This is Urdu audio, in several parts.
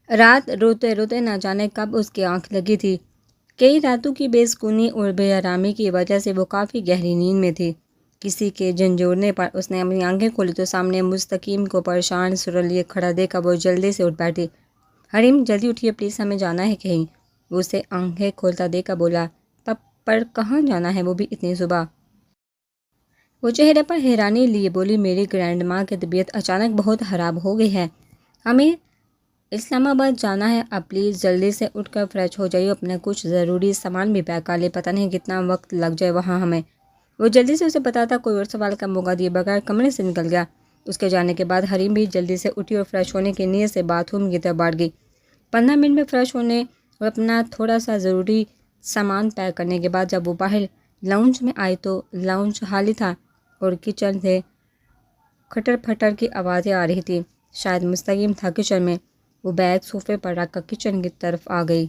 رات روتے روتے نہ جانے کب اس کی آنکھ لگی تھی۔ کئی راتوں کی بے سکونی اور بے آرامی کی وجہ سے وہ کافی گہری نیند میں تھی۔ کسی کے جھنجھوڑنے پر اس نے اپنی آنکھیں کھولی تو سامنے مستقیم کو پریشان سر لیے کھڑا دیکھا۔ وہ جلدی سے اٹھ بیٹھی۔ حریم جلدی اٹھیے پلیز، ہمیں جانا ہے کہیں۔ وہ اسے آنکھیں کھولتا دیکھا بولا، پر کہاں جانا ہے، وہ بھی اتنی صبح؟ وہ چہرے پر حیرانی لیے بولی، میری گرینڈ ماں کی طبیعت اچانک بہت خراب ہو گئی ہے، ہمیں اسلام آباد جانا ہے، اب پلیز جلدی سے اٹھ کر فریش ہو جائیے، اپنا کچھ ضروری سامان بھی پیک کر لے، پتہ نہیں کتنا وقت لگ جائے وہاں ہمیں۔ وہ جلدی سے اسے بتاتا کوئی اور سوال کا موقع دیے بغیر کمرے سے نکل گیا۔ اس کے جانے کے بعد حریم بھی جلدی سے اٹھی اور فریش ہونے کی نیت سے باتھ روم کی طرف بڑھ گئی۔ 15 منٹ میں فریش ہونے اور اپنا تھوڑا سا ضروری سامان پیک کرنے کے بعد جب وہ باہر لاؤنج میں آئی تو لاؤنج خالی تھا اور کچن سے کھٹر پھٹر کی آوازیں آ رہی تھی۔ شاید مستقیم تھا کچن میں۔ وہ بیگ صوفے پر رکھ کر کچن کی طرف آ گئی۔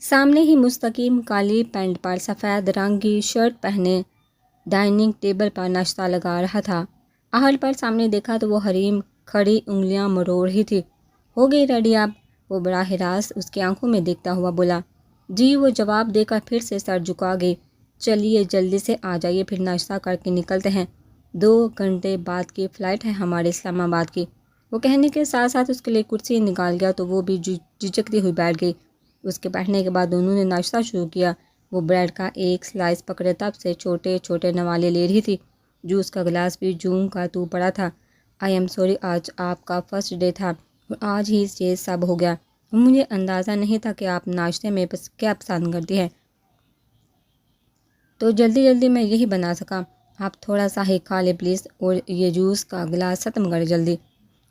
سامنے ہی مستقیم کالی پینٹ پر سفید رنگ کی شرٹ پہنے ڈائننگ ٹیبل پر ناشتہ لگا رہا تھا۔ آہٹ پر سامنے دیکھا تو وہ حریم کھڑی انگلیاں مروڑ رہی تھی۔ ہو گئی ریڈی آپ؟ وہ براہ راست اس کی آنکھوں میں دیکھتا ہوا بولا۔ جی، وہ جواب دے کر پھر سے سر جھکا گئی۔ چلیے جلدی سے آ جائیے، پھر ناشتہ کر کے نکلتے ہیں، 2 گھنٹے بعد کی فلائٹ ہے ہمارے اسلام آباد کی۔ وہ کہنے کے ساتھ ساتھ اس کے لیے کرسی نکال گیا تو وہ بھی جھجکتی ہوئی بیٹھ گئی۔ اس کے بیٹھنے کے بعد دونوں نے ناشتہ شروع کیا۔ وہ بریڈ کا ایک سلائس پکڑے تب سے چھوٹے چھوٹے نوالے لے رہی تھی۔ جوس کا گلاس بھی جوں کا تو پڑا تھا۔ آئی ایم سوری، آج آپ کا فرسٹ ڈے تھا اور آج ہی یہ سب ہو گیا۔ مجھے اندازہ نہیں تھا کہ آپ ناشتے میں کیا پسند کرتی ہیں، تو جلدی جلدی میں یہی بنا سکا۔ آپ تھوڑا سا ہی کھا لیں پلیز، اور یہ جوس کا گلاس ختم کریں جلدی۔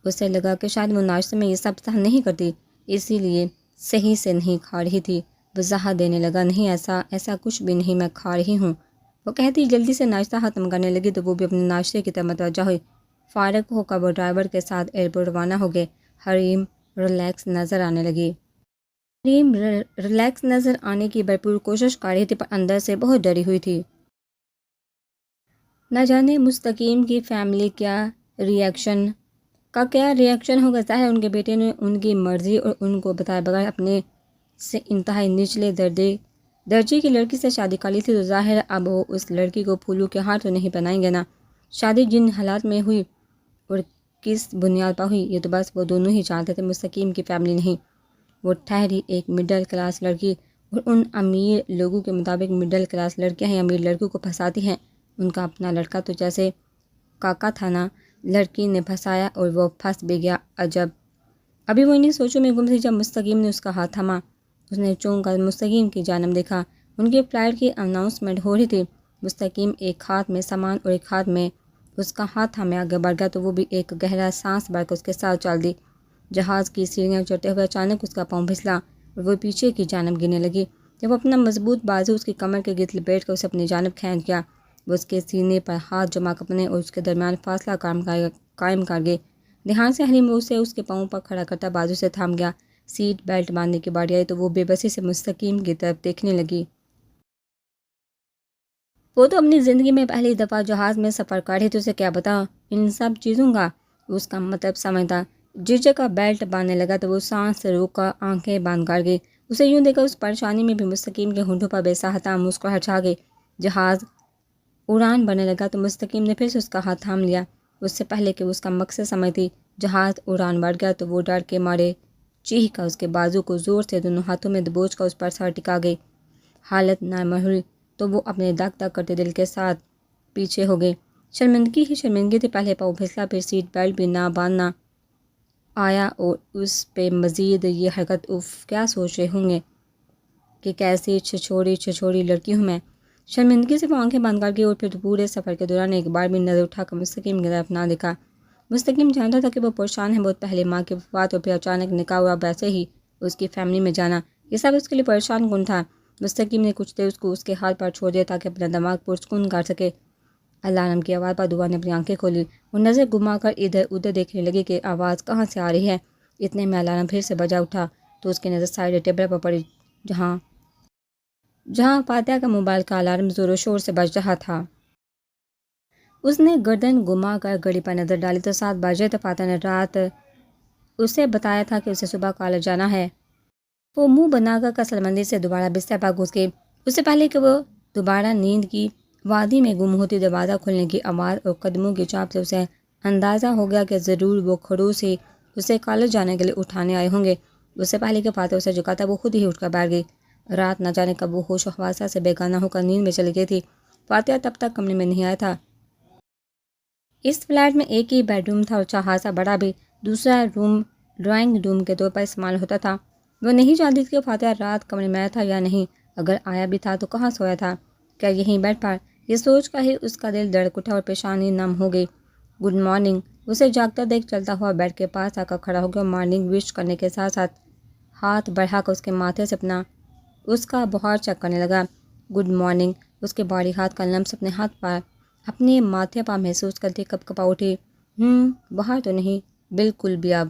اسے لگا کہ شاید وہ ناشتے میں یہ سب پسند نہیں کرتی، اسی لیے صحیح سے نہیں کھا رہی تھی۔ وضاحت دینے لگا، نہیں ایسا کچھ بھی نہیں، میں کھا رہی ہوں۔ وہ کہتی جلدی سے ناشتہ ختم کرنے لگی تو وہ بھی اپنے ناشتے کی طرف متوجہ ہوئی۔ فارغ ہو کر وہ ڈرائیور کے ساتھ ایئرپورٹ روانہ ہو گئے۔ حریم ریلیکس نظر آنے لگی۔ حریم ریلیکس نظر آنے کی بھرپور کوشش کر رہی تھی، پر اندر سے بہت ڈری ہوئی تھی۔ نہ جانے مستقیم کی فیملی کیا ریئیکشن ہوگا۔ ظاہر ان کے بیٹے نے ان کی مرضی اور ان کو بتائے بغیر اپنے سے انتہائی نچلے درجے کی لڑکی سے شادی کر لی تھی، تو ظاہر اب وہ اس لڑکی کو پھولوں کے ہار تو نہیں پہنائیں گے نا۔ شادی جن حالات میں ہوئی اور کس بنیاد پر ہوئی، یہ تو بس وہ دونوں ہی جانتے تھے، مستقیم کی فیملی نہیں۔ وہ ٹھہری ایک مڈل کلاس لڑکی، اور ان امیر لوگوں کے مطابق مڈل کلاس لڑکیاں ہی امیر لڑکوں کو پھنساتی ہیں۔ ان کا اپنا لڑکا تو جیسے کاکا تھا نا، لڑکی نے پھنسایا اور وہ پھنس بھی گیا۔ عجب۔ ابھی وہ انہیں سوچوں میں گم تھی جب مستقیم نے اس کا ہاتھ تھاما۔ اس نے چونک کر مستقیم کی جانب دیکھا۔ ان کی فلائٹ کی اناؤنسمنٹ ہو رہی تھی۔ مستقیم ایک ہاتھ میں سامان اور ایک ہاتھ میں اس کا ہاتھ تھامے آگے بڑھ گیا تو وہ بھی ایک گہرا سانس بھر کر اس کے ساتھ چل دی۔ جہاز کی سیڑھیاں چڑھتے ہوئے اچانک اس کا پاؤں پھسلا اور وہ پیچھے کی جانب گرنے لگی۔ جب اپنا مضبوط بازو اس کی کمر کے گرد لپیٹ کر اسے اپنی جانب کھینچ گیا، وہ اس کے سینے پر ہاتھ جما کر اپنے اور اس کے درمیان فاصلہ قائم کر گئی۔ دھیان سے حریم اسے اس کے پاؤں پر کھڑا کرتا بازو سے تھام گیا۔ سیٹ بیلٹ باندھنے کی باری آئی تو وہ بے بسی سے مستقیم کی طرف دیکھنے لگی۔ وہ تو اپنی زندگی میں پہلی دفعہ جہاز میں سفر کر رہی تھی، اسے کیا پتا ان سب چیزوں کا اس کا مطلب سمجھتا۔ ججک کا بیلٹ باندھنے لگا تو وہ سانس سے روک کر آنکھیں بند کر گئی۔ اسے یوں دیکھا اس پریشانی میں بھی مستقیم کے ہونٹوں پر بے ساختہ مسکراہٹ چھا گئی۔ جہاز اڑان بھرنے لگا تو مستقیم نے پھر سے اس کا ہاتھ تھام لیا، اس سے پہلے کہ وہ اس کا مقصد سمجھتی۔ جہاز اڑان بھر گیا تو وہ ڈر کے مارے چیخ کر اس کے بازو کو زور سے دونوں ہاتھوں میں دبوچ کر اس پر سر ٹکا گئی۔ حالت نارمل ہوئی تو وہ اپنے دھک دھک کرتے دل کے ساتھ پیچھے ہو گئی۔ شرمندگی ہی شرمندگی تھی، پہلے پاؤں پھسلا، پھر سیٹ بیلٹ بھی نہ باندھنا آیا اور اس پہ مزید یہ حرکت۔ اف، کیا سوچ رہے ہوں گے کہ کیسی چھچوڑی لڑکی ہوں میں۔ شرمندگی سے وہ آنکھیں بند کر گئی اور پھر پورے سفر کے دوران ایک بار بھی نظر اٹھا کر مستقیم کی طرف نہ دیکھا۔ مستقیم جانتا تھا کہ وہ پریشان ہے، بہت پہلے ماں کی وفات اور پھر اچانک نکاح اور اب ایسے ہی اس کی فیملی میں جانا، یہ سب اس کے لیے پریشان کن تھا۔ مستقیم نے کچھ دیر اس کو اس کے ہاتھ پر چھوڑ دیا تاکہ اپنا دماغ پرسکون کر سکے۔ الارم کی آواز پر دعا نے اپنی آنکھیں کھولی اور نظر گھما کر ادھر ادھر دیکھنے لگی کہ آواز کہاں سے آ رہی ہے۔ اتنے میں الارم پھر سے بجا اٹھا تو اس کی نظر سائڈ ٹیبل پر پڑی جہاں فاتحہ کا موبائل کا الارم زور و شور سے بج رہا تھا۔ اس نے گردن گھما کر گھڑی پر نظر ڈالی تو 7 بج رہے تھے۔ فاتحہ نے رات اسے بتایا تھا کہ اسے صبح کالج جانا ہے۔ وہ منہ بنا کر کسلمندی سے دوبارہ بستر پر گھس گئی۔ اس سے پہلے کہ وہ دوبارہ نیند کی وادی میں گم ہوتی، دروازہ کھلنے کی آواز اور قدموں کی چاپ سے اسے اندازہ ہو گیا کہ ضرور وہ خڑوس ہی اسے کالج جانے کے لیے اٹھانے آئے ہوں گے۔ اس سے پہلے کہ فاتح اسے جگاتا وہ خود ہی اٹھ کر بیٹھ گئی۔ رات نہ جانے کب وہ ہوش و حواسہ سے بیگانہ ہو کر نیند میں چلی گئی تھی۔ فاتحہ تب تک کمرے میں نہیں آیا تھا۔ اس فلیٹ میں ایک ہی بیڈ روم تھا اور اچھا خاصا بڑا بھی دوسرا روم ڈرائنگ روم کے طور پر استعمال ہوتا تھا۔ وہ نہیں جانتی تھی کہ فاتحہ رات کمرے میں آیا تھا یا نہیں، اگر آیا بھی تھا تو کہاں سویا تھا، کیا یہیں بیڈ پر؟ یہ سوچ کر ہی اس کا دل دھڑک اٹھا اور پیشانی نم ہو گئی۔ گڈ مارننگ، اسے جاگتا دیکھ چلتا ہوا بیڈ کے پاس آ کر کھڑا ہو گیا اور مارننگ وش کرنے کے ساتھ ساتھ ہاتھ بڑھا کر اس کے ماتھے سے اس کا بخار چیک کرنے لگا۔ گڈ مارننگ، اس کے باری ہاتھ کا لمس اپنے ہاتھ پر اپنے ماتھے پر محسوس کرتی کپ کپا اٹھی۔ بخار تو نہیں، بالکل بھی۔ اب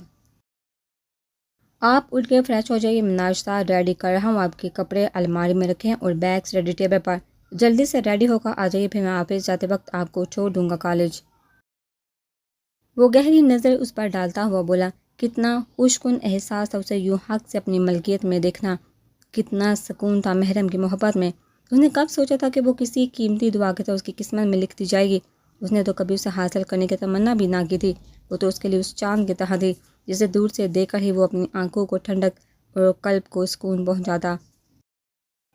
آپ اٹھ کے فریش ہو جائیے، میں ناشتہ ریڈی کر رہا ہوں، آپ کے کپڑے الماری میں رکھے ہیں اور بیگس ریڈی ٹیبل پر، جلدی سے ریڈی ہو کر آ جائیے، پھر میں آفس جاتے وقت آپ کو چھوڑ دوں گا کالج۔ وہ گہری نظر اس پر ڈالتا ہوا بولا۔ کتنا خوشکن احساس تھا اسے یوں حق سے اپنی ملکیت میں دیکھنا، کتنا سکون تھا محرم کی محبت میں۔ اس نے کب سوچا تھا کہ وہ کسی قیمتی دعا کے طرح اس کی قسمت میں لکھ دی جائے گی۔ اس نے تو کبھی اسے حاصل کرنے کی تمنا بھی نہ کی تھی۔ وہ تو اس کے لیے اس چاند کی طرح تھی جسے دور سے دیکھ کر ہی وہ اپنی آنکھوں کو ٹھنڈک اور قلب کو سکون پہنچاتا۔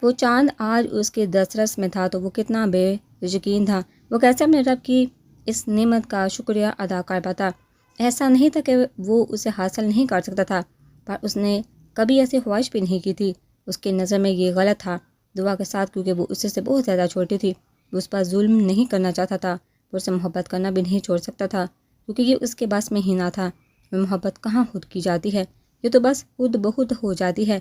وہ چاند آج اس کے دسترس میں تھا تو وہ کتنا بے یقین تھا۔ وہ کیسے اپنے رب کی اس نعمت کا شکریہ ادا کر پاتا؟ ایسا نہیں تھا کہ وہ اسے حاصل نہیں کر سکتا تھا، پر اس نے کبھی ایسی خواہش بھی نہیں کی تھی۔ اس کی نظر میں یہ غلط تھا۔ دعا کے ساتھ کیونکہ وہ اس سے بہت زیادہ چھوٹی تھی، وہ اس پر ظلم نہیں کرنا چاہتا تھا، اور اسے محبت کرنا بھی نہیں چھوڑ سکتا تھا کیونکہ یہ اس کے بس میں ہی نہ تھا۔ محبت کہاں خود کی جاتی ہے، یہ تو بس خود بخود ہو جاتی ہے،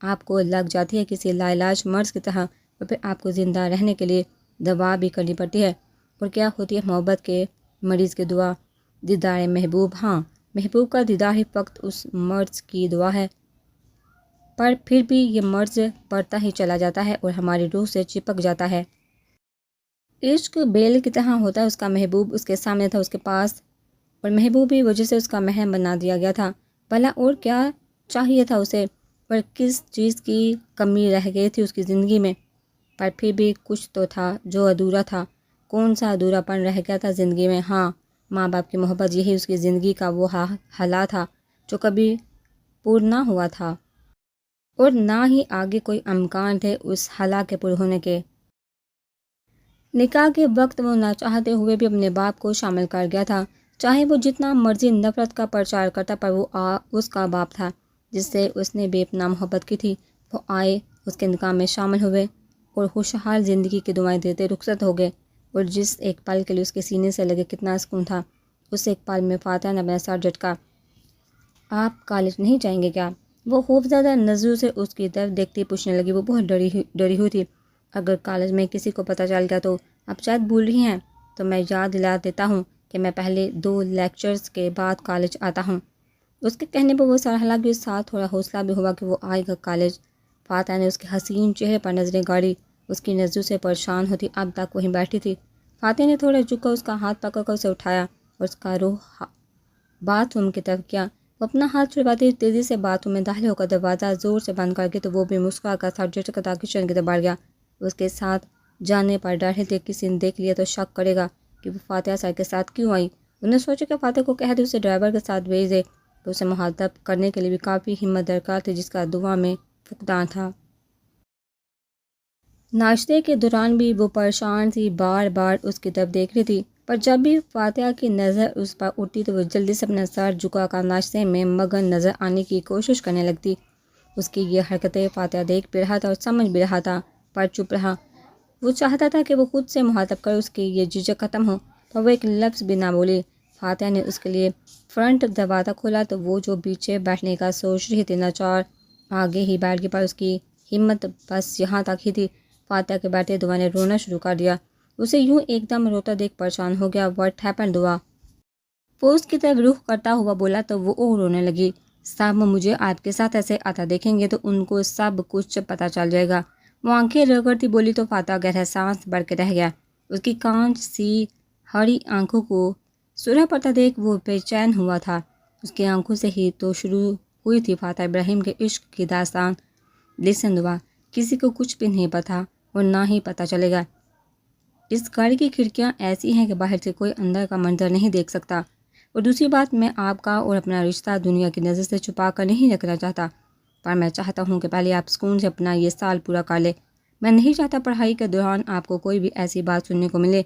آپ کو لگ جاتی ہے کسی لاعلاج مرض کی طرح، اور پھر آپ کو زندہ رہنے کے لیے دوا بھی کرنی پڑتی ہے۔ اور کیا ہوتی ہے محبت کے مریض کی دعا؟ دیدار محبوب۔ ہاں، محبوب کا دیدار ہی فقط اس مرض کی دعا ہے، پر پھر بھی یہ مرض بڑھتا ہی چلا جاتا ہے اور ہماری روح سے چپک جاتا ہے۔ عشق بیل کی طرح ہوتا ہے، اس کا محبوب اس کے سامنے تھا، اس کے پاس، اور محبوبی وجہ سے اس کا محرم بنا دیا گیا تھا۔ بھلا اور کیا چاہیے تھا اسے، پر کس چیز کی کمی رہ گئی تھی اس کی زندگی میں؟ پر پھر بھی کچھ تو تھا جو ادھورا تھا۔ کون سا ادھورا پن رہ گیا تھا زندگی میں؟ ہاں، ماں باپ کی محبت، یہی اس کی زندگی کا وہ حلا تھا جو کبھی پور نہ ہوا تھا، اور نہ ہی آگے کوئی امکان تھے اس حلا کے پور ہونے کے۔ نکاح کے وقت وہ نہ چاہتے ہوئے بھی اپنے باپ کو شامل کر گیا تھا، چاہے وہ جتنا مرضی نفرت کا پرچار کرتا، پر وہ اس کا باپ تھا جس سے اس نے بے پناہ محبت کی تھی۔ وہ آئے، اس کے نکاح میں شامل ہوئے اور خوشحال زندگی کی دعائیں دیتے رخصت ہو گئے، اور جس ایک پل کے لیے اس کے سینے سے لگے کتنا سکون تھا، اس ایک پل میں فاتحہ نے اپنا سر جھٹکا۔ آپ کالج نہیں جائیں گے کیا؟ وہ خوف زدہ نظروں سے اس کی طرف دیکھتی پوچھنے لگی۔ وہ بہت ڈری ہوئی تھی۔ اگر کالج میں کسی کو پتہ چل گیا تو آپ شاید بھول رہی ہیں، تو میں یاد دلا دیتا ہوں کہ میں پہلے 2 لیکچرز کے بعد کالج آتا ہوں۔ اس کے کہنے پر وہ سر ہلا کے ساتھ تھوڑا حوصلہ بھی ہوا کہ وہ آئے گا کالج۔ فاتحہ نے اس کے حسین چہرے پر نظریں گاڑی، اس کی نظروں سے پریشان ہوتی اب تک وہیں بیٹھی تھی۔ فاتحہ نے تھوڑا جھک کر اس کا ہاتھ پکڑ کر اسے اٹھایا اور اس کا رخ باتھ روم کی طرف کیا۔ وہ اپنا ہاتھ چھڑواتی تیزی سے باتھ روم میں داخل ہو کر دروازہ زور سے بند کر کے تو وہ بھی مسکرا کر سر جھٹکتا کچن کی طرف بڑھ گیا۔ اس کے ساتھ جانے پر ڈر تھے کسی نے دیکھ لیا تو شک کرے گا کہ وہ فاتحہ سر کے ساتھ کیوں آئی۔ انہوں نے سوچا کہ فاتحہ کو کہہ دے اسے ڈرائیور کے ساتھ بھیج دے، تو اسے مخاطب کرنے کے لیے بھی کافی ہمت درکار تھی جس کا دعا میں فقدان تھا۔ ناشتے کے دوران بھی وہ پریشان تھی، بار بار اس کی طرف دیکھ رہی تھی، پر جب بھی فاتحہ کی نظر اس پر اٹھتی تو وہ جلدی سے اپنا سر جھکا کر ناشتے میں مگن نظر آنے کی کوشش کرنے لگتی۔ اس کی یہ حرکتیں فاتحہ دیکھ بھی رہا تھا اور سمجھ بھی رہا تھا، پر چپ رہا۔ وہ چاہتا تھا کہ وہ خود سے مخاطب کر اس کی یہ جھجک ختم ہو، پر وہ ایک لفظ بھی نہ بولی۔ فاتحہ نے اس کے لیے فرنٹ دروازہ کھولا تو وہ جو پیچھے بیٹھنے کا سوچ رہی تھی لاچار آگے ہی بیٹھ گئی، پر اس کی ہمت بس یہاں تک ہی تھی۔ فاتحہ کے بیٹھے دعا نے رونا شروع کر دیا۔ اسے یوں ایک دم روتا دیکھ پریشان ہو گیا۔ واٹ ہیپن دعا؟ وہ اس کی طرف رخ کرتا ہوا بولا تو وہ اور رونے لگی۔ سب مجھے آپ کے ساتھ ایسے آتا دیکھیں گے تو ان کو سب کچھ پتہ چل جائے گا۔ وہ آنکھیں رگڑتی بولی تو فاتحہ گہرا سانس بھر کے رہ گیا۔ اس کی کانچ سی ہری آنکھوں کو سرخ پڑتا دیکھ وہ بے چین ہوا تھا۔ اس کی آنکھوں سے ہی تو شروع ہوئی تھی فاتح ابراہیم کے عشق کی داستان۔ لسن دعا، کسی کو کچھ بھی نہیں پتا اور نہ ہی پتہ چلے گا۔ اس گاڑی کی کھڑکیاں ایسی ہیں کہ باہر سے کوئی اندر کا منظر نہیں دیکھ سکتا، اور دوسری بات، میں آپ کا اور اپنا رشتہ دنیا کی نظر سے چھپا کر نہیں رکھنا چاہتا، پر میں چاہتا ہوں کہ پہلے آپ سکون سے اپنا یہ سال پورا کر لیں۔ میں نہیں چاہتا پڑھائی کے دوران آپ کو کوئی بھی ایسی بات سننے کو ملے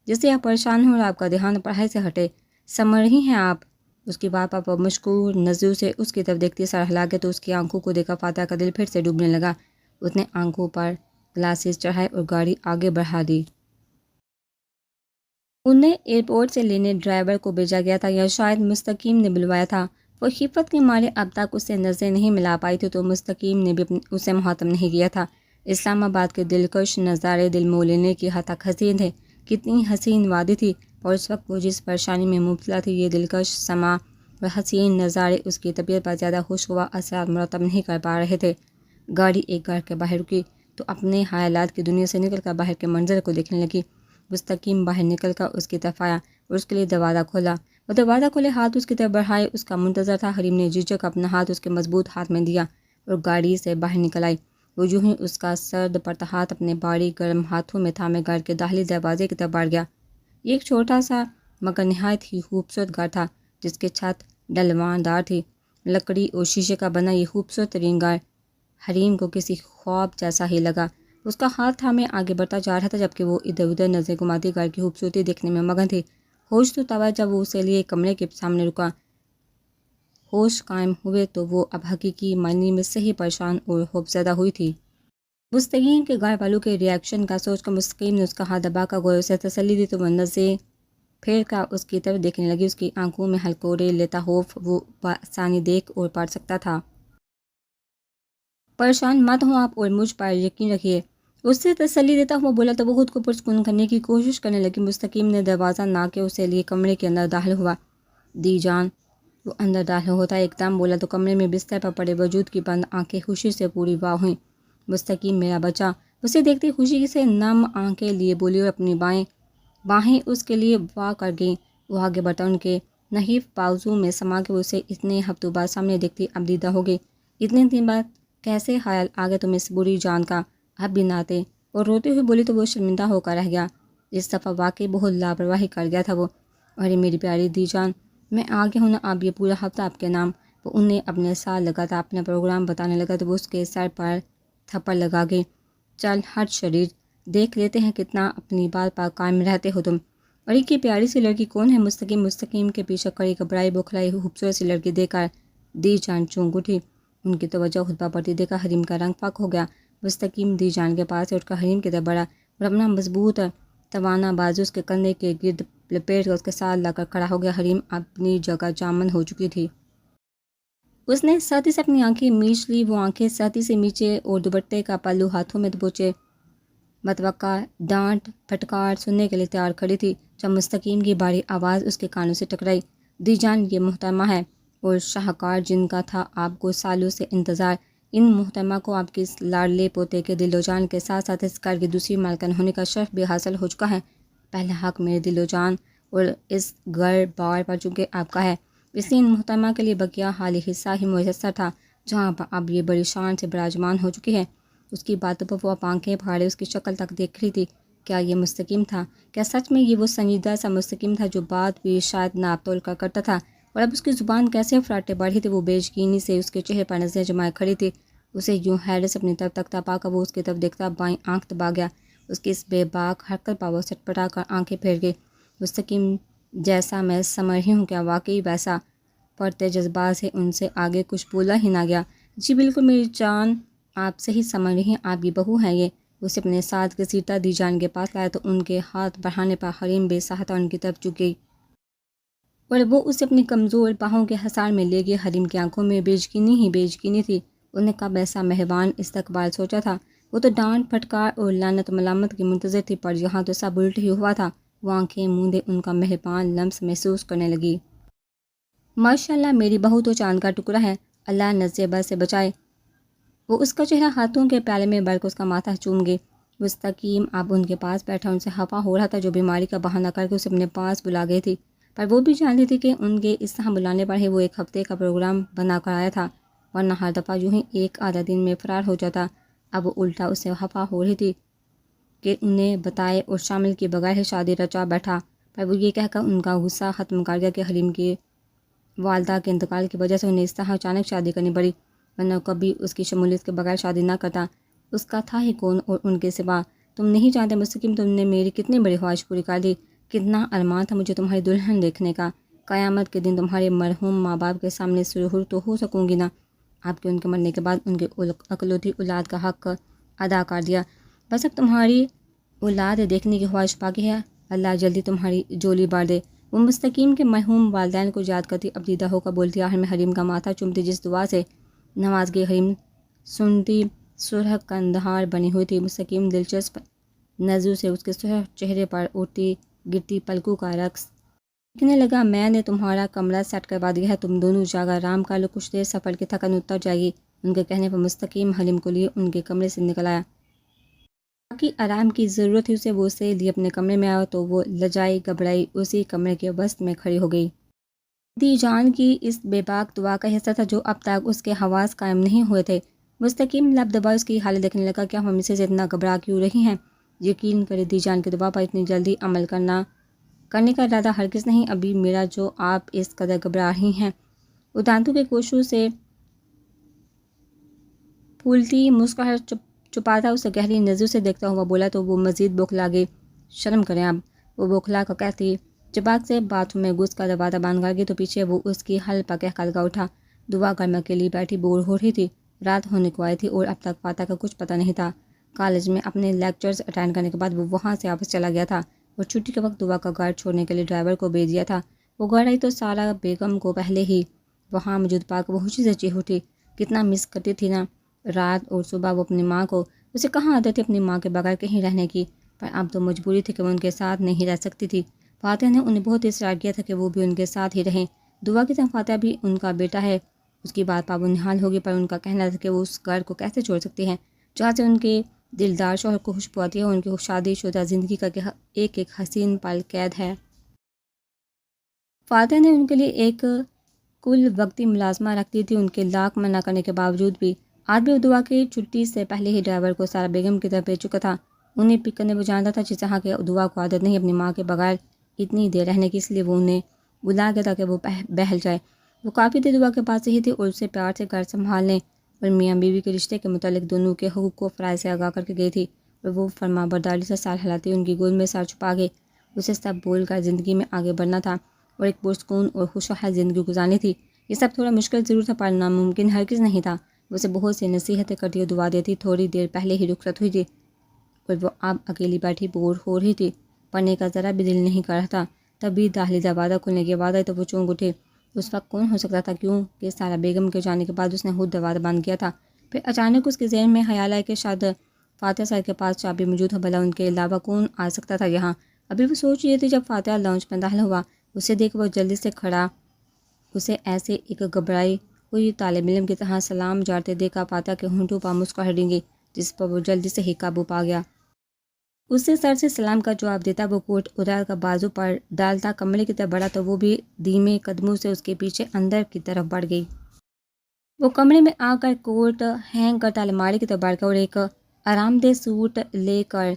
جس سے آپ پریشان ہوں اور آپ کا دھیان پڑھائی سے ہٹے۔ سمجھ رہی ہیں آپ؟ اس کی بات پر مشکور نظروں سے اس کی طرف دیکھتی سرحلا کے تو اس کی آنکھوں کو دیکھا فاتح کا دل پھر سے ڈوبنے لگا۔ اس نے آنکھوں پر گلاسز چڑھائے اور گاڑی آگے بڑھا دی۔ انہیں ایئرپورٹ سے لینے ڈرائیور کو بھیجا گیا تھا، یا شاید مستقیم نے بلوایا تھا۔ وہ خفت کے مارے اب تک اس سے نظریں نہیں ملا پائی تھی، تو مستقیم نے بھی اسے مخاطب نہیں کیا تھا۔ اسلام آباد کے دلکش نظارے دل مو لینے کی حد تک حسین تھے۔ کتنی حسین وادی تھی، اور اس وقت وہ جس پریشانی میں مبتلا تھی، یہ دلکش سما اور حسین نظارے اس کی طبیعت پر زیادہ خوشگوار اثرات مرتب نہیں کر پا رہے تھے۔ گاڑی ایک گھر کے باہر رکی تو اپنے خیالات کی دنیا سے نکل کر باہر کے منظر کو دیکھنے لگی۔ مستقیم باہر نکل کر اس کی طرف آیا اور اس کے لیے دروازہ کھولا۔ وہ دروازہ کھولے ہاتھ اس کی طرف بڑھائے اس کا منتظر تھا۔ حریم نے جھجک اپنا ہاتھ اس کے مضبوط ہاتھ میں دیا اور گاڑی سے باہر نکل آئی۔ وہ یوں ہی اس کا سرد پڑتا ہاتھ اپنے باریک گرم ہاتھوں میں تھامے گھر کے داخلی دروازے کی طرف بڑھ گیا۔ یہ ایک چھوٹا سا مگر نہایت ہی خوبصورت گھر تھا، جس کی چھت ڈلوان دار تھی۔ لکڑی اور شیشے کا بنا یہ خوبصورت ترین گھر حریم کو کسی خواب جیسا ہی لگا۔ اس کا ہاتھ تھامے آگے بڑھتا جا رہا تھا، جبکہ وہ ادھر ادھر نظر گھماتی گھر کی خوبصورتی دیکھنے میں مگن تھی۔ ہوش تو تب جب وہ اسے لیے کمرے کے سامنے رکا۔ ہوش قائم ہوئے تو وہ اب حقیقی معنی میں صحیح پریشان اور خوفزدہ ہوئی تھی۔ مستقیم کے گھر والوں کے ریاکشن کا سوچ کر مستقیم نے اس کا ہاتھ دبا کر غور سے تسلی دی، تو وہ نظریں پھیر کر اس کی طرف دیکھنے لگی۔ اس کی آنکھوں میں ہلکورے لیتا خوف وہ بآسانی دیکھ اور پڑھ سکتا تھا۔ پریشان مت ہوں آپ اور مجھ پر یقین رکھیے، اس سے تسلی دیتا ہوا بولا، تو وہ خود کو پرسکون کرنے کی کوشش کرنے لگی۔ مستقیم نے دروازہ نہ کے اسے لیے کمرے کے اندر داخل ہوا۔ دی جان، وہ اندر داخل ہوتا ایک دم بولا تو کمرے میں بستر پر پڑے وجود کی بند آنکھیں خوشی سے پوری واہ ہوئیں۔ مستقیم میرا بچہ، اسے دیکھتی خوشی سے نم آنکھیں لیے بولی اور اپنی باہیں اس کے لیے واہ کر گئیں۔ وہ آگے بڑھتا ان کے نحیف بازو میں سما کے اسے اتنے ہفتوں بعد سامنے دیکھتی اب دیدہ ہو گئی۔ اتنے دن بعد کیسے خیال آ گیا تم اس بری جان کا؟ اب بھی نہ آتے، اور روتے ہوئے بولی تو وہ شرمندہ ہو کر رہ گیا۔ اس دفعہ واقعی بہت لاپرواہی کر گیا تھا وہ۔ ارے میری پیاری دی جان، میں آ گیا ہوں نا، اب یہ پورا ہفتہ آپ کے نام۔ وہ انہیں اپنے ساتھ لگا تھا، اپنا پروگرام بتانے لگا تو وہ اس کے سر پر تھپڑ لگا گئی۔ چل ہٹ شریر، دیکھ لیتے ہیں کتنا اپنی بات پر قائم رہتے ہو تم۔ اور یہ پیاری سی لڑکی کون ہے؟ مستقیم کے پیچھے کڑی گھبرائی بوکھلائی خوبصورت سی لڑکی دیکھ کر دی جان چونک اٹھی۔ ان کی توجہ خطبہ پڑتی دیکھا حریم کا رنگ پاک ہو گیا۔ مستقیم دی جان کے پاس سے اٹھ کر حریم کی طرف بڑھا اور اپنا مضبوط توانا بازو اس کے کندھے کے گرد لپیٹ کر اس کے ساتھ لا کر کھڑا ہو گیا۔ حریم اپنی جگہ جامن ہو چکی تھی۔ اس نے سختی سے اپنی آنکھیں میچ لی، وہ آنکھیں سختی سے میچے اور دوپٹے کا پلو ہاتھوں میں دبوچے متوقع ڈانٹ پھٹکار سننے کے لیے تیار کھڑی تھی، جب مستقیم کی باری آواز اس کے کانوں سے ٹکرائی۔ دی جان، یہ محترمہ ہے اور شاہکار جن کا تھا آپ کو سالوں سے انتظار، ان محترمہ کو آپ کے اس لاڈلے پوتے کے دل و جان کے ساتھ ساتھ اس گھر کی دوسری مالکن ہونے کا شرف بھی حاصل ہو چکا ہے۔ پہلا حق میرے دل و جان اور اس گھر بار پر چونکہ آپ کا ہے، اس لیے ان محترمہ کے لیے بقیہ حالی حصہ ہی میسر تھا، جہاں پر اب یہ بڑی شان سے براجمان ہو چکی ہے۔ اس کی باتوں پر وہ اب آنکھیں پھاڑے اس کی شکل تک دیکھ رہی تھی۔ کیا یہ مستقیم تھا؟ کیا سچ میں یہ وہ سنجیدہ سا مستقیم تھا جو بات بھی شاید ناپ تول کر کرتا تھا؟ اور اب اس کی زبان کیسے فراٹے بڑھ رہی تھی؟ وہ بے یقینی سے اس کے چہرے پر نظریں جمائے کھڑی تھی۔ اسے یوں حیرت سے اپنی طرف تکتا پا کر وہ اس کی طرف دیکھتا بائیں آنکھ دبا گیا۔ اس کی اس بے باک حرکت پر وہ سٹپٹا کر آنکھیں پھیر گئی۔ مستقیم جیسا میں سمجھ رہی ہوں، کیا واقعی ویسا؟ پڑتے جذبات سے ان سے آگے کچھ بولا ہی نہ گیا۔ جی بالکل میری جان، آپ صحیح سمجھ رہی ہیں، آپ کی بہو ہیں یہ۔ اسے اپنے ساتھ گھسیٹتا دی جان کے پاس لایا تو ان کے ہاتھ بڑھانے پر حریم بے ساہتا ان کی طرف جھک گئی اور وہ اسے اپنی کمزور باہوں کے حصار میں لے گئی۔ حریم کی آنکھوں میں بے یقینی تھی۔ انہوں نے کب ایسا مہربان استقبال سوچا تھا؟ وہ تو ڈانٹ پھٹکار اور لعنت ملامت کی منتظر تھی، پر یہاں تو سب الٹ ہی ہوا تھا۔ وہ آنکھیں موندے ان کا مہربان لمس محسوس کرنے لگی۔ ماشاءاللہ، میری بہو تو چاند کا ٹکڑا ہے، اللہ نظر بد سے بچائے۔ وہ اس کا چہرہ ہاتھوں کے پیالے میں بھر کر اس کا ماتھا چوم گئی۔ مستقیم اب ان کے پاس بیٹھا ان سے خفا ہو رہا تھا، جو بیماری کا بہانہ کر کے اسے اپنے پاس بلا گئی تھی۔ پر وہ بھی جانتی تھی کہ ان کے اس طرح بلانے پر ہی وہ ایک ہفتے کا پروگرام بنا کر آیا تھا، ورنہ ہر دفعہ یوں ہی ایک آدھا دن میں فرار ہو جاتا۔ اب وہ الٹا اس سے خفا ہو رہی تھی کہ انہیں بتائے اور شامل کیے بغیر ہی شادی رچا بیٹھا، پر وہ یہ کہہ کر ان کا غصہ ختم کر گیا کہ حلیم کی والدہ کے انتقال کی وجہ سے انہیں اس طرح اچانک شادی کرنی پڑی، ورنہ کبھی اس کی شمولیت کے بغیر شادی نہ کرتا۔ اس کا تھا ہی کون اور ان کے سوا؟ تم نہیں جانتے مستقیم تم نے میری کتنی بڑی خواہش پوری کر دی، کتنا ارمان تھا مجھے تمہاری دلہن دیکھنے کا۔ قیامت کے دن تمہارے مرحوم ماں باپ کے سامنے سرخرو تو ہو سکوں گی نا۔ آپ کے ان کے مرنے کے بعد ان کے اکلوتی اولاد کا حق ادا کر دیا، بس اب تمہاری اولاد دیکھنے کی خواہش باقی ہے۔ اللہ جلدی تمہاری جولی بھر دے۔ وہ مستقیم کے مرحوم والدین کو یاد کرتی، اب دیدہ ہو کر بولتی، آخر میں حلیم کا ماتھا چومتی، جس دعا سے نوازگی حلیم سنتی سرخ کندہار بنی ہوئی تھی۔ مستقیم دلچسپ نظروں سے اس کے سرخ چہرے پر اٹھتی گرتی پلکوں کا رقص دیکھنے لگا۔ میں نے تمہارا کمرہ سیٹ کروا دیا ہے، تم دونوں جگہ آرام کر لو، کچھ دیر سفر کی تھکن اتر جائے گی۔ ان کے کہنے پر مستقیم حلیم کو لیے ان کے کمرے سے نکل آیا۔ باقی آرام کی ضرورت تھی اسے، وہ اسے لیے اپنے کمرے میں آیا تو وہ لجائی گھبرائی اسی کمرے کے وسط میں کھڑی ہو گئی۔ دی جان کی اس بے باک دعا کا حصہ تھا جو اب تک اس کے حواس قائم نہیں ہوئے تھے۔ مستقیم لب دبا اس کی حالت دیکھنے لگا، کیا ہم اسے اتنا گھبرا کیوں رہی ہیں؟ یقین کرے دی جان کی دعا پر اتنی جلدی عمل کرنے کا ارادہ ہرگز نہیں، ابھی میرا جو آپ اس قدر گھبرا رہی ہیں۔ وہ دانتوں کے کوششوں سے پھولتی مسکراہٹ چھپاتا اسے گہری نظروں سے دیکھتا ہوا بولا تو وہ مزید بوکھلا گئی۔ شرم کریں اب، وہ بوکھلا کر کہتی۔ چپاک سے باتھ روم میں گھس کر دروازہ بند کر گئی تو پیچھے وہ اس کی حلقہ کہہ کر لگا اٹھا۔ دعا گھر کے لیے بیٹھی بور ہو رہی تھی، رات ہونے کو آئی تھی اور اب تک فاتح کا کچھ پتہ نہیں تھا۔ کالج میں اپنے لیکچرز اٹینڈ کرنے کے بعد وہ وہاں سے واپس چلا گیا تھا اور چھٹی کے وقت دعا کا گھر چھوڑنے کے لیے ڈرائیور کو بھیج دیا تھا۔ وہ گھر آئی تو سارا بیگم کو پہلے ہی وہاں موجود پا کر وہ خوشی سے چیخ اٹھی، کتنا مس کرتی تھی نا رات اور صبح وہ اپنی ماں کو۔ اسے کہاں عادت تھی اپنی ماں کے بغیر کہیں رہنے کی، پر اب تو مجبوری تھی کہ وہ ان کے ساتھ نہیں رہ سکتی تھی۔ فاتح نے انہیں بہت اصرار کیا تھا کہ وہ بھی ان کے ساتھ ہی رہیں۔ دعا کی طرح فاتح بھی ان کا بیٹا ہے، اس کی بات پابند نہال ہوگی، پر ان کا کہنا تھا کہ وہ اس گھر کو کیسے چھوڑ سکتی ہیں جہاں سے ان کے دلدار شوہر کو خوشبو آتی ہے اور ان کی شادی شدہ زندگی کا ایک ایک حسین پل قید ہے۔ فاتح نے ان کے لیے ایک کل وقتی ملازمہ رکھ دی تھی، ان کے لاکھ منع کرنے کے باوجود بھی۔ آج بھی وہ دعا کی چھٹی سے پہلے ہی ڈرائیور کو سارا بیگم کی طرف بھیج چکا تھا۔ انہیں پک کرنے وہ جانتا تھا جس طرح کہ دعا کو عادت نہیں اپنی ماں کے بغیر اتنی دیر رہنے کی، اس لیے وہ انہیں بلا گیا تھا کہ وہ بہل جائے۔ وہ کافی دیر دعا کے پاس ہی تھی اور اسے پیار سے گھر سنبھالنے اور میاں بیوی کے رشتے کے متعلق دونوں کے حقوق و فرائض سے آگاہ کر کے گئی تھی، اور وہ فرما برداری سے سر ہلاتی ان کی گود میں سر چھپا کے اسے سب بول کر زندگی میں آگے بڑھنا تھا اور ایک پرسکون اور خوشحال زندگی گزارنی تھی۔ یہ سب تھوڑا مشکل ضرور تھا پر ناممکن ہرگز نہیں تھا۔ وہ اسے بہت سی نصیحتیں کرتی اور دعا دیتی۔ تھوڑی دیر پہلے ہی رخصت ہوئی تھی اور وہ اب اکیلی بیٹھی بور ہو رہی تھی، پڑھنے کا ذرا بھی دل نہیں کر رہا تھا۔ تبھی داخلی دروازہ کھلنے کی آواز آئی تو وہ چونک اٹھے۔ اس وقت کون ہو سکتا تھا کیونکہ سارا بیگم کے جانے کے بعد اس نے خود دروازہ بند کیا تھا۔ پھر اچانک اس کے ذہن میں خیال آیا کہ شاید فاتح صاحب کے پاس چابی موجود ہو، بھلا ان کے علاوہ کون آ سکتا تھا یہاں۔ ابھی وہ سوچ رہی تھی جب فاتح لاؤنج میں داخل ہوا۔ اسے دیکھ وہ جلدی سے کھڑا، اسے ایسے ایک گھبرائی ہوئی طالب علم کی طرح سلام جارتے دیکھا فاتح کے ہونٹوں پر مسکراہٹ ڈنگی، جس پر وہ جلدی سے ہی قابو پا گیا۔ اسے سر سے سلام کا جواب دیتا وہ کوٹ اتار کر بازو پر ڈالتا کمرے کی طرف بڑھا تو وہ بھی دھیمے قدموں سے اس کے پیچھے اندر کی طرف بڑھ گئی۔ وہ کمرے میں آ کر کوٹ ہینگ کرتا الماری کی طرف بڑھ گیا اور ایک آرام دہ سوٹ لے کر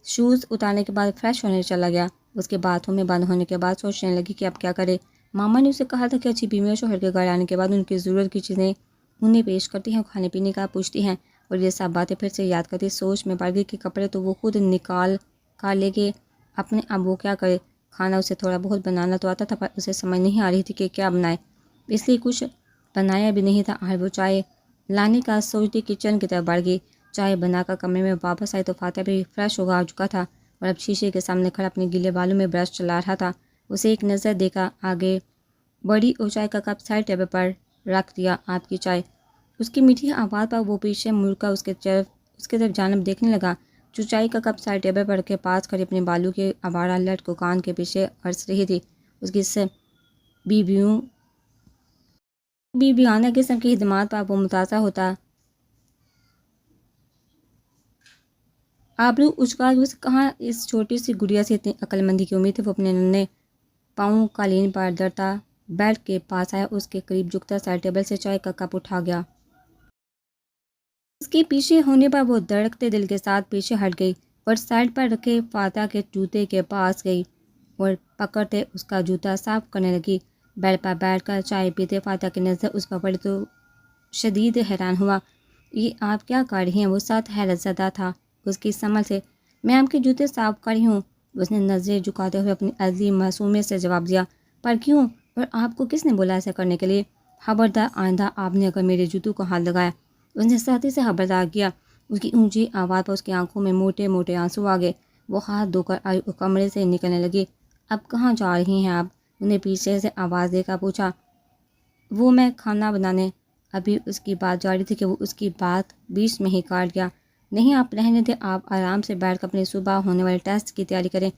شوز اتارنے کے بعد فریش ہونے چلا گیا۔ اس کے باتھ روم میں بند ہونے کے بعد سوچنے لگی کہ اب کیا کرے۔ ماما نے اسے کہا تھا کہ اچھی بیوی اور شوہر کے گھر آنے کے بعد ان کی ضرورت کی چیزیں انہیں پیش کرتی ہیں، کھانے پینے کا پوچھتی ہیں، اور یہ سب باتیں پھر سے یاد کرتی سوچ میں پڑ گئی کہ کپڑے تو وہ خود نکال کر لے گے اپنے، اب وہ کیا کرے۔ کھانا اسے تھوڑا بہت بنانا تو آتا تھا پر اسے سمجھ نہیں آ رہی تھی کہ کیا بنائے، اس لیے کچھ بنایا بھی نہیں تھا۔ وہ چائے لانے کا سوچتی کچن کی طرف بڑھ گئی۔ چائے بنا کر کمرے میں واپس آئی تو فاتح بھی فریش ہو آ چکا تھا اور اب شیشے کے سامنے کھڑا اپنے گیلے بالوں میں برش چلا رہا تھا۔ اسے ایک نظر دیکھا آگے بڑی اور چائے کا کپ سائڈ ٹیبل پر رکھ دیا۔ آپ کی چائے، اس کی میٹھی آواز پر وہ پیچھے مڑ کر اس کے طرف جانب دیکھنے لگا جو چائے کا کپ سائڈ ٹیبل پر کے پاس کھڑی اپنے بالوں کے آوارہ لٹ کو کان کے پیچھے ارس رہی تھی۔ اس کی بیویانہ قسم کی خدمات پر وہ متاثر ہوتا آبرو اچکا، اسے کہاں اس چھوٹی سی گڑیا سے اتنی عقل مندی کی امید تھی۔ وہ اپنے ننھے پاؤں قالین پر درتا بیڈ کے پاس آیا، اس کے قریب جھکتا سر ٹیبل سے چائے کا کپ اٹھا گیا۔ اس کے پیچھے ہونے پر وہ دھڑکتے دل کے ساتھ پیچھے ہٹ گئی اور سائڈ پر رکھے فاتح کے جوتے کے پاس گئی اور پکڑتے اس کا جوتا صاف کرنے لگی۔ بیڈ پر بیٹھ کر چائے پیتے فاتح کی نظر اس پر پڑی تو شدید حیران ہوا۔ یہ آپ کیا کر رہی ہیں؟ وہ ساتھ حیرت زدہ تھا اس کی سمجھ سے۔ میں آپ کے جوتے صاف کر رہی ہوں، اس نے نظریں جھکاتے ہوئے اپنی عظیم معصومیت سے جواب دیا۔ پر کیوں؟ اور آپ کو کس نے بولا ایسا کرنے کے لیے؟ خبردار، آئندہ آپ نے اگر میرے جوتوں کو ہاتھ لگایا، اس نے سختی سے خبردار کیا۔ اس کی اونچی آواز پر اس کی آنکھوں میں موٹے موٹے آنسو آ گئے۔ وہ ہاتھ دھو کر آئی اور کمرے سے نکلنے لگی۔ اب کہاں جا رہی ہیں آپ؟ انہیں پیچھے سے آواز دے کر پوچھا۔ وہ میں کھانا بنانے۔ ابھی اس کی بات جاری تھی کہ وہ اس کی بات بیچ میں ہی کاٹ گیا۔ نہیں، آپ رہنے دیں، آپ آرام سے بیٹھ کر اپنے صبح ہونے والے ٹیسٹ کی تیاری کریں،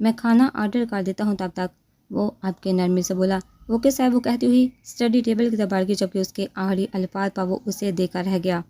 میں کھانا آرڈر کر دیتا ہوں تب تک۔ وہ آپ کے نرمی سے بولا۔ وہ کس ہے؟ وہ کہتی ہوئی اسٹڈی ٹیبل کی طرف بڑھ گئی، جبکہ اس کے آخری الفاظ پر وہ اسے دے کر رہ گیا۔